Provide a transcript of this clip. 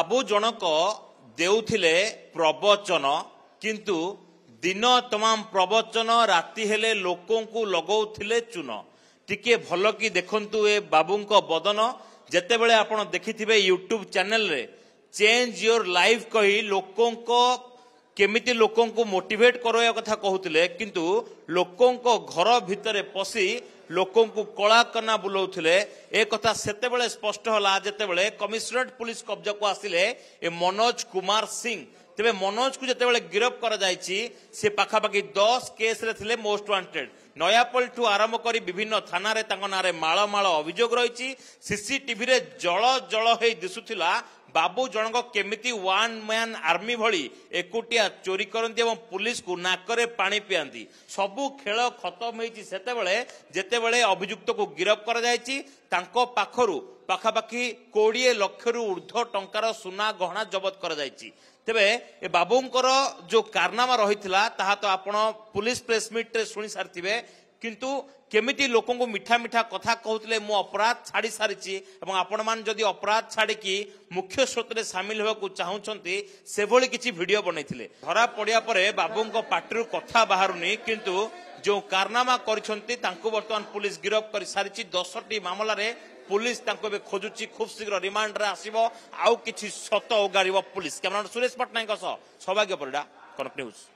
बाबू जनक देउथिले प्रवचन किंतु दिन तमाम प्रवचन राति हेले लोकों को लगौथिले चुन टिके भल कि देखंतु ए बाबूंक बदन जेतेबेले आपण देखिथिबे यूट्यूब चैनल रे चेंज योर लाइफ कही लोकों को केमिति लोकों को मोटिवेट करोया कथा कहूतिले किंतु लोकों को घर भितरे पसी लोकों को कला कना बुलाउथिले ए कथा सेतेबेले स्पष्ट होला जेतेबेले कमिश्नरेट पुलिस कब्जा को आसिले ए मनोज कुमार सिंह तेबे मनोज को जेतेबेले गिरफ करा जायछि से पाखापाखि 10 केस रे थिले मोस्ट वांटेड नयापल ठू आरंभ करी विभिन्न थाना रे तांको नारे माळ माळ अभियोग रहिछि सीसीटीवी रे जळ जळ हे दिसुथिला बाबू जनक केमिति वन मैन आर्मी भली एकुटिया चोरी करती और पुलिस को नाकरे पानी पियांती सबू खेल खत्म होईछि सेतेबेले जेतेबेले अभियुक्त को गिरफ करा जायछि तांको पाखरु पाखापाखि 20 लाख रु ऊर्ध्व टंकार सुना गहना जबत करा जायछि तेबे ए बाबूंकर जो कारनामा रहितला ताहा तो आपण पुलिस प्रेस मीट रे सुनि सारथिबे किंतु केमिति लोकों को मिठा मिठा कथा कहते मु अपराध छाड़ी सारी और आपण मान जदि अपराध छाड़ी मुख्य स्रोत में सामिल होगा चाहूँगी से भली किसी वीडियो बनईले धरा पड़िया परे बाबू पार्टी कथा बाहरुनी किंतु जो कारनामा बर्तमान पुलिस गिरफ कर सारी 10टी मामला रे पुलिस खोजुची खूब शीघ्र रिमांड रे आसीबो आउ किछि सत ओगारिबो पुलिस कैमरा सुरेश पटनायक सौभाग्य परिडा कनक न्यूज।